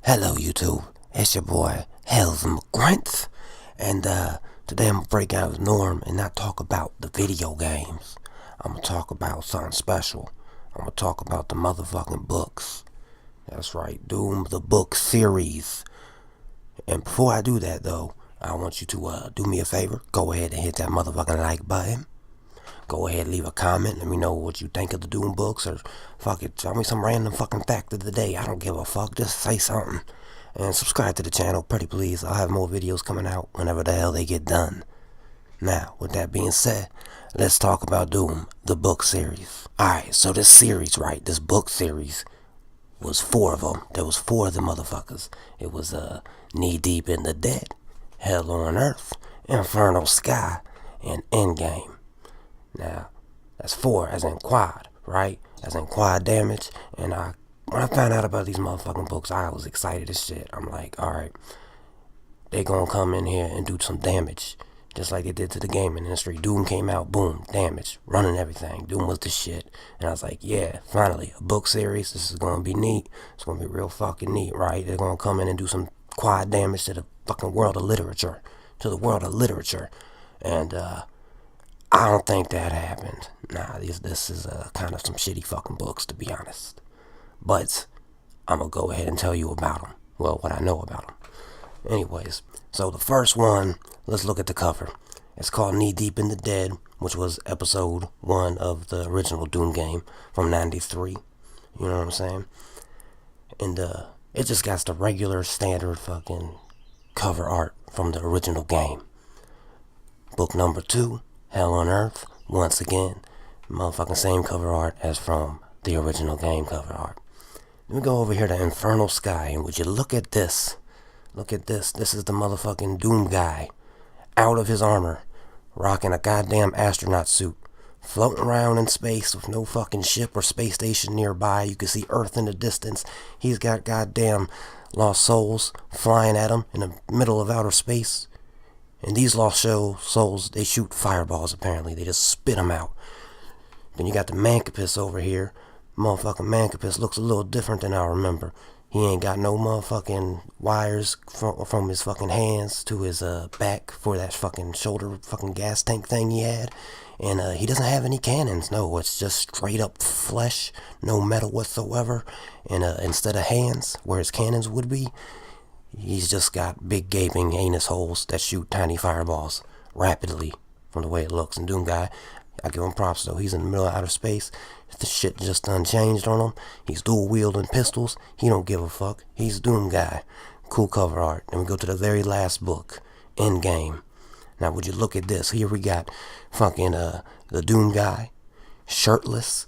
Hello YouTube, it's your boy Hells McGrinth, and today I'm gonna break out of the norm and not talk about the video games. I'm gonna talk about something special. I'm gonna talk about the motherfucking books. That's right, Doom the book series. And before I do that though, I want you to do me a favor. Go ahead and hit that motherfucking like button. Go ahead, leave a comment. Let me know what you think of the Doom books, or fuck it, tell me some random fucking fact of the day. I don't give a fuck. Just say something. And subscribe to the channel, pretty please. I'll have more videos coming out whenever the hell they get done. Now, with that being said, let's talk about Doom, the book series. Alright, so this series, right, this book series, was 4 of them. There was 4 of the motherfuckers. It was Knee Deep in the Dead, Hell on Earth, Infernal Sky, and Endgame. Now, that's 4 as in quad, right? As in quad damage. And when I found out about these motherfucking books, I was excited as shit. I'm like, alright, they gonna come in here and do some damage. Just like they did to the gaming industry. Doom came out, boom, damage, running everything. Doom was the shit. And I was like, yeah, finally, a book series. This is gonna be neat. It's gonna be real fucking neat, right? They're gonna come in and do some quad damage to the fucking world of literature. To the world of literature. And, I don't think that happened. Nah, this is kind of some shitty fucking books, to be honest. But I'm gonna go ahead and tell you about them. Well, what I know about them. Anyways, so the first one, let's look at the cover. It's called Knee Deep in the Dead, which was episode 1 of the original Doom game from '93. You know what I'm saying? And it just got the regular standard fucking cover art from the original game. Book number 2. Hell on Earth, once again, motherfucking same cover art as from the original game cover art. Let me go over here to Infernal Sky, and would you look at this? Look at this. This is the motherfucking Doom guy, out of his armor, rocking a goddamn astronaut suit, floating around in space with no fucking ship or space station nearby. You can see Earth in the distance. He's got goddamn lost souls flying at him in the middle of outer space. And these lost souls, they shoot fireballs, apparently. They just spit them out. Then you got the Mancopus over here. Motherfucking Mancopus looks a little different than I remember. He ain't got no motherfucking wires from his fucking hands to his back for that fucking shoulder fucking gas tank thing he had. And he doesn't have any cannons. No, it's just straight up flesh. No metal whatsoever. And instead of hands, where his cannons would be, he's just got big gaping anus holes that shoot tiny fireballs rapidly from the way it looks. And Doom guy, I give him props though. He's in the middle of outer space. The shit just unchanged on him. He's dual wielding pistols. He don't give a fuck. He's Doom guy. Cool cover art. Then we go to the very last book, Endgame. Now would you look at this? Here we got fucking the Doom guy, shirtless,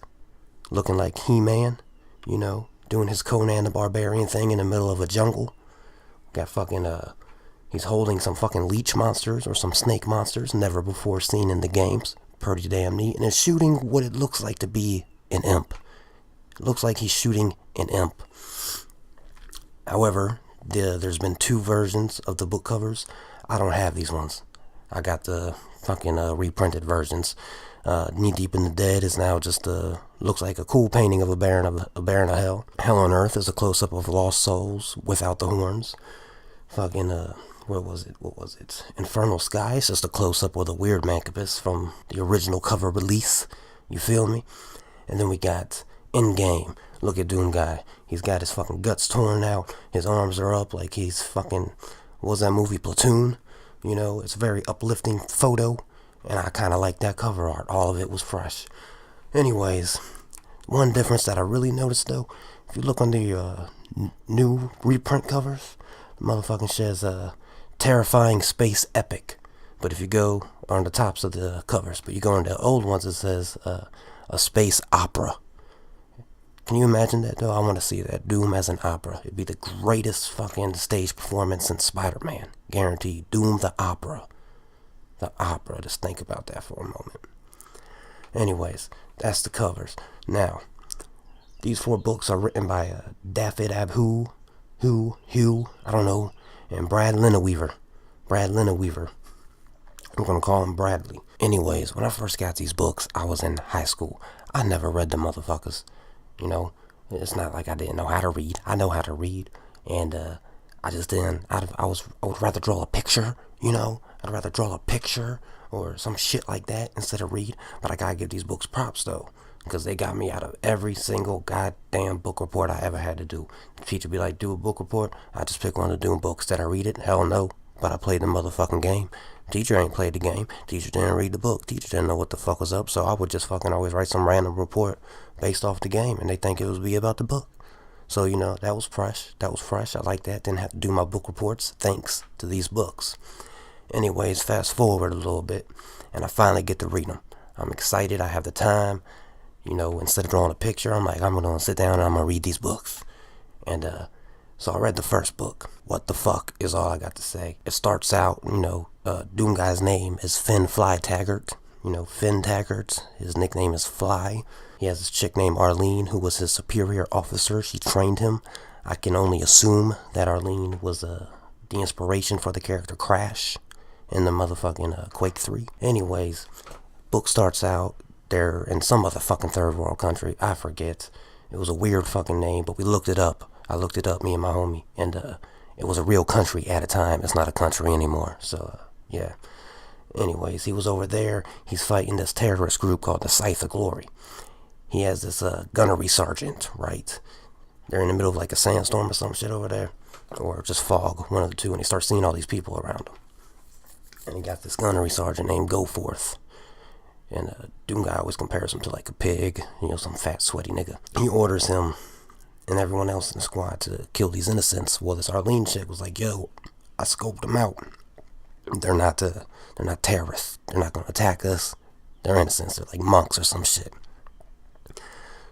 looking like He-Man, you know, doing his Conan the Barbarian thing in the middle of a jungle. Got fucking, he's holding some fucking leech monsters or some snake monsters never before seen in the games. Pretty damn neat. And it's shooting what it looks like to be an imp. It looks like he's shooting an imp. However, there's been 2 versions of the book covers. I don't have these ones. I got the fucking reprinted versions. Knee Deep in the Dead is now just looks like a cool painting of a Baron of Hell. Hell on Earth is a close-up of lost souls without the horns. Fucking what was it? Infernal Sky. It's just a close-up with a weird Mancopus from the original cover release. You feel me? And then we got Endgame. Look at Doom guy. He's got his fucking guts torn out. His arms are up like he's fucking, what was that movie, Platoon? You know, it's a very uplifting photo. And I kind of like that cover art. All of it was fresh. Anyways, one difference that I really noticed though, if you look on the new reprint covers, the motherfucking says terrifying space epic. But if you go on the tops of the covers, but you go on the old ones, it says a space opera. Can you imagine that though? I want to see that. Doom as an opera. It'd be the greatest fucking stage performance since Spider-Man. Guaranteed. Doom the opera. The opera. Just think about that for a moment. Anyways, that's the covers. Now, these 4 books are written by Dafydd, Hugh, I don't know, and Brad Linaweaver. I'm gonna call him Bradley. Anyways, when I first got these books, I was in high school. I never read the motherfuckers. You know, it's not like I didn't know how to read. I know how to read. And I just didn't. I would rather draw a picture, you know. I'd rather draw a picture or some shit like that instead of read. But I gotta give these books props though, because they got me out of every single goddamn book report I ever had to do. The teacher be like, do a book report. I just pick one of the doing books. Did I read it? Hell no. But I played the motherfucking game. Teacher ain't played the game. Teacher didn't read the book. Teacher didn't know what the fuck was up. So I would just fucking always write some random report based off the game, and they think it was be about the book. So, you know, that was fresh. That was fresh. I like that. Didn't have to do my book reports thanks to these books. Anyways, fast forward a little bit, and I finally get to read them. I'm excited. I have the time. You know, instead of drawing a picture, I'm like, I'm going to sit down and I'm going to read these books. And so I read the first book. What the fuck is all I got to say. It starts out, you know, Doom Guy's name is Finn Fly Taggart. You know, Finn Taggart. His nickname is Fly. He has this chick named Arlene, who was his superior officer. She trained him. I can only assume that Arlene was the inspiration for the character Crash in the motherfucking Quake 3. Anyways, book starts out. They're in some other fucking third world country. I forget. It was a weird fucking name, but we looked it up. I looked it up, me and my homie, and it was a real country at a time. It's not a country anymore. So, yeah. Anyways, he was over there. He's fighting this terrorist group called the Scythe of Glory. He has this gunnery sergeant, right? They're in the middle of like a sandstorm or some shit over there. Or just fog, one of the two, and he starts seeing all these people around him. And he got this gunnery sergeant named Goforth. And Doom Guy always compares him to like a pig, you know, some fat, sweaty nigga. He orders him and everyone else in the squad to kill these innocents. Well, this Arlene chick was like, yo, I scoped them out. They're not terrorists. They're not gonna attack us. They're innocents. They're like monks or some shit.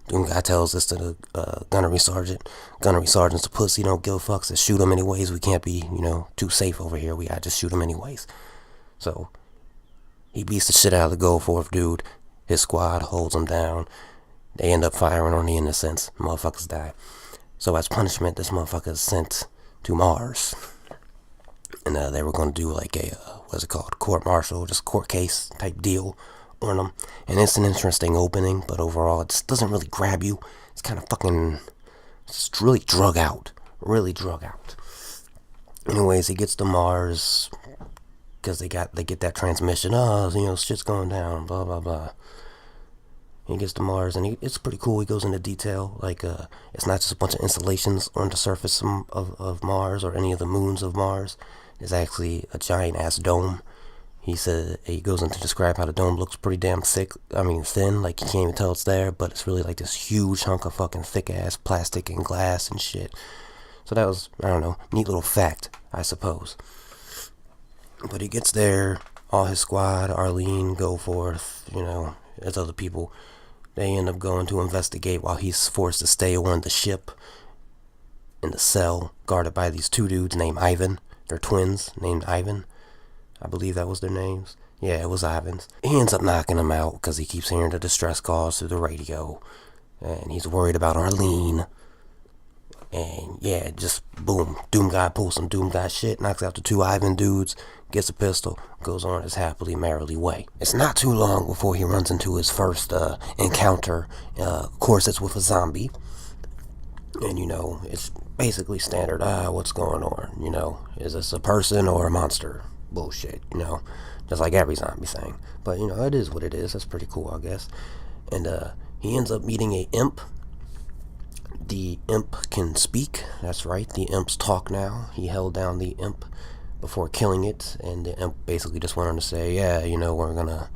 Doom Guy tells this to the gunnery sergeant. Gunnery sergeant's a pussy, don't give a fuck. Says shoot him anyways. We can't be, you know, too safe over here. We gotta just shoot him anyways. So he beats the shit out of the Goforth dude. His squad holds him down. They end up firing on the innocents. Motherfuckers die. So as punishment, this motherfucker is sent to Mars. And they were going to do like a, what's it called? Court-martial, just court case type deal on them. And it's an interesting opening, but overall it just doesn't really grab you. It's kind of fucking, it's really drug out. Really drug out. Anyways, he gets to Mars because they get that transmission. Oh, you know, shit's going down, blah, blah, blah. He gets to Mars, and it's pretty cool. He goes into detail. Like, it's not just a bunch of installations on the surface of Mars or any of the moons of Mars. There's actually a giant-ass dome. He said he goes into describe how the dome looks pretty damn thin. Like, you can't even tell it's there, but it's really like this huge hunk of fucking thick-ass plastic and glass and shit. So that was, I don't know, neat little fact, I suppose. But he gets there, all his squad, Arlene, Goforth, you know, there's other people. They end up going to investigate while he's forced to stay on the ship in the cell, guarded by these two dudes named Ivan. They're twins named Ivan. I believe that was their names. Yeah, it was Ivan's. He ends up knocking them out because he keeps hearing the distress calls through the radio. And he's worried about Arlene. And yeah, just boom. Doom Guy pulls some Doom Guy shit, knocks out the two Ivan dudes, gets a pistol, goes on his happily, merrily way. It's not too long before he runs into his first encounter. Of course, it's with a zombie. And, you know, it's basically standard, what's going on? You know, is this a person or a monster? Bullshit, you know, just like every zombie thing. But, you know, it is what it is. That's pretty cool, I guess. And he ends up meeting a imp. The imp can speak. That's right, the imps talk now. He held down the imp before killing it, and the imp basically just went on to say, yeah, you know, we're gonna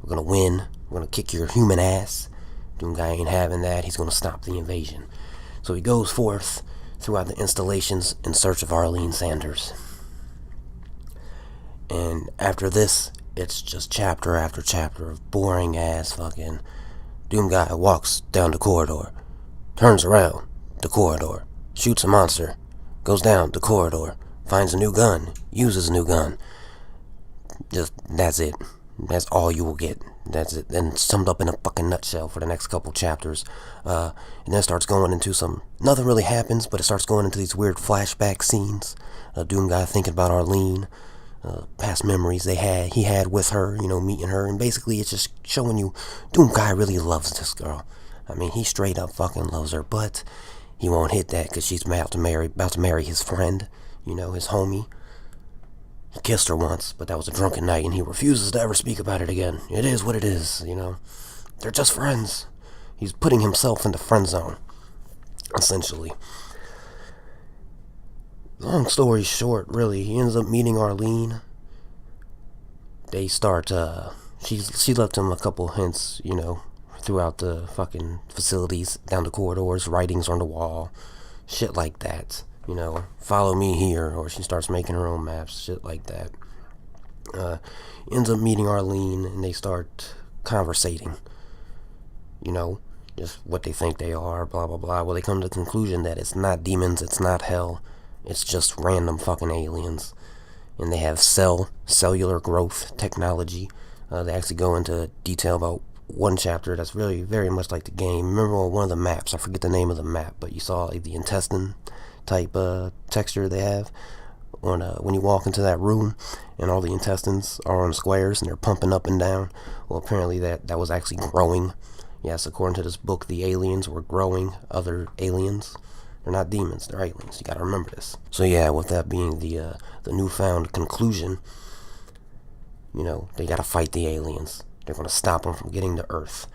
win. We're gonna kick your human ass. Doom Guy ain't having that. He's gonna stop the invasion. So he goes forth throughout the installations in search of Arlene Sanders. And after this, it's just chapter after chapter of boring ass fucking. Doom Guy walks down the corridor, turns around the corridor, shoots a monster, goes down the corridor, finds a new gun, uses a new gun. Just, that's it. That's all you will get. That's it. Then summed up in a fucking nutshell for the next couple chapters. And then starts going into nothing really happens, but it starts going into these weird flashback scenes. Doom Guy thinking about Arlene, past memories he had with her, you know, meeting her. And basically it's just showing you Doom Guy really loves this girl. I mean, he straight up fucking loves her, but he won't hit that because she's about to marry his friend, his homie. He kissed her once, but that was a drunken night, and he refuses to ever speak about it again. It is what it is, They're just friends. He's putting himself in the friend zone, essentially. Long story short, really, he ends up meeting Arlene. They start, she left him a couple hints, throughout the fucking facilities, down the corridors, writings on the wall, shit like that. Follow me here, or she starts making her own maps, shit like that. Ends up meeting Arlene, and they start conversating. Just what they think they are, blah, blah, blah. Well, they come to the conclusion that it's not demons, it's not hell, it's just random fucking aliens. And they have cellular growth technology. They actually go into detail about one chapter that's really very much like the game. Remember on one of the maps, I forget the name of the map, but you saw the intestine type texture they have on when you walk into that room, and all the intestines are on squares and they're pumping up and down. Well, apparently that was actually growing. Yes, according to this book, the aliens were growing other aliens. They're not demons, they're aliens. You gotta remember this. So yeah, with that being the newfound conclusion, they gotta fight the aliens. They're gonna stop them from getting to Earth.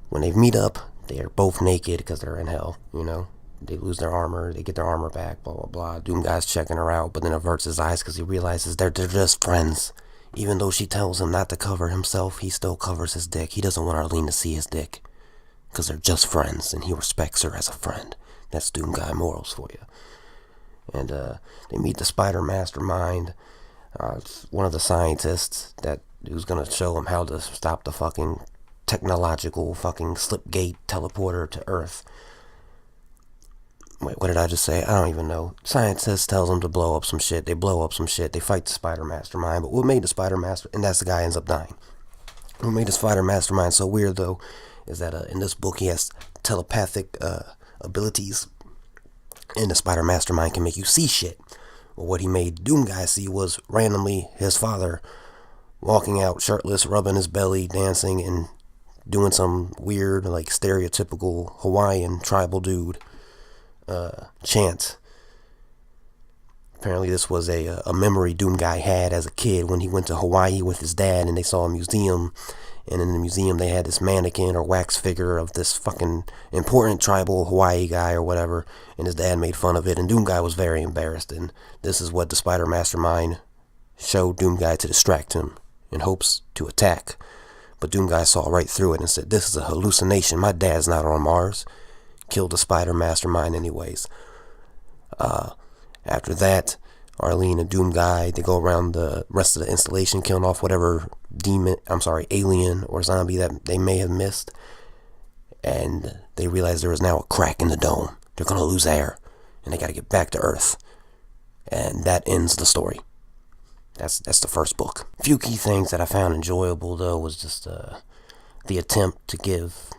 When they meet up, they are both naked because they're in hell, They lose their armor, they get their armor back, blah, blah, blah. Doom Guy's checking her out, but then averts his eyes because he realizes they're just friends. Even though she tells him not to cover himself, he still covers his dick. He doesn't want Arlene to see his dick because they're just friends, and he respects her as a friend. That's Doom Guy morals for you. And they meet the Spider Mastermind, one of the scientists who's going to show him how to stop the fucking technological fucking slipgate teleporter to Earth. Wait, what did I just say? I don't even know. Scientist tells them to blow up some shit. They blow up some shit. They fight the Spider Mastermind. But what made the Spider Master... And that's the guy ends up dying. What made the Spider Mastermind so weird, though, is that in this book he has telepathic abilities. And the Spider Mastermind can make you see shit. Well, what he made Doom Guy see was randomly his father walking out shirtless, rubbing his belly, dancing, and doing some weird, like, stereotypical Hawaiian tribal dude chant. Apparently this was a memory Doom Guy had as a kid when he went to Hawaii with his dad, and they saw a museum, and in the museum they had this mannequin or wax figure of this fucking important tribal Hawaii guy or whatever, and his dad made fun of it, and Doom Guy was very embarrassed, and this is what the Spider Mastermind showed Doom Guy to distract him in hopes to attack. But Doom Guy saw right through it and said, "This is a hallucination. My dad's not on Mars." Killed the Spider Mastermind anyways. After that, Arlene and Doom Guy, they go around the rest of the installation, killing off whatever alien or zombie that they may have missed. And they realize there is now a crack in the dome. They're going to lose air, and they got to get back to Earth. And that ends the story. That's the first book. A few key things that I found enjoyable, though, was just the attempt to give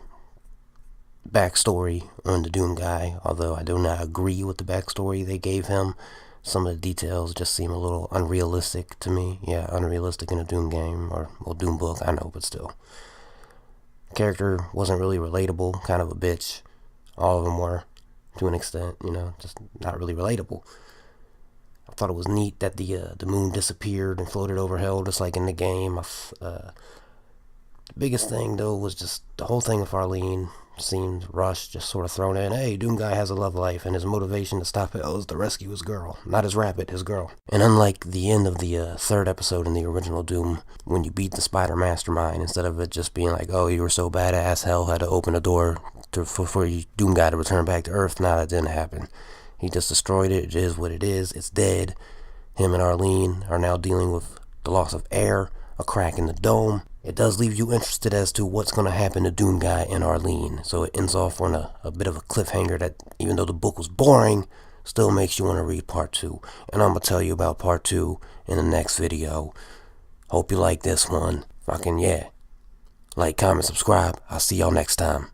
backstory on the Doom Guy, although I do not agree with the backstory they gave him. Some of the details just seem a little unrealistic to me. Yeah, unrealistic in a Doom game, or, well, Doom book, I know, but still. Character wasn't really relatable, kind of a bitch. All of them were, to an extent, just not really relatable. I thought it was neat that the moon disappeared and floated over hell, just like in the game. The biggest thing, though, was just the whole thing with Arlene seemed rushed, just sort of thrown in. Hey, Doom Guy has a love life, and his motivation to stop hell is to rescue his girl. Not his rabbit, his girl. And unlike the end of the third episode in the original Doom, when you beat the Spider Mastermind, instead of it just being like, oh, you were so badass, hell had to open a door for Doom Guy to return back to Earth. Nah, that didn't happen. He just destroyed it. It is what it is. It's dead. Him and Arlene are now dealing with the loss of air, a crack in the dome. It does leave you interested as to what's going to happen to Doom Guy and Arlene. So it ends off on a bit of a cliffhanger that, even though the book was boring, still makes you want to read part 2. And I'm going to tell you about part 2 in the next video. Hope you like this one. Fucking yeah. Like, comment, subscribe. I'll see y'all next time.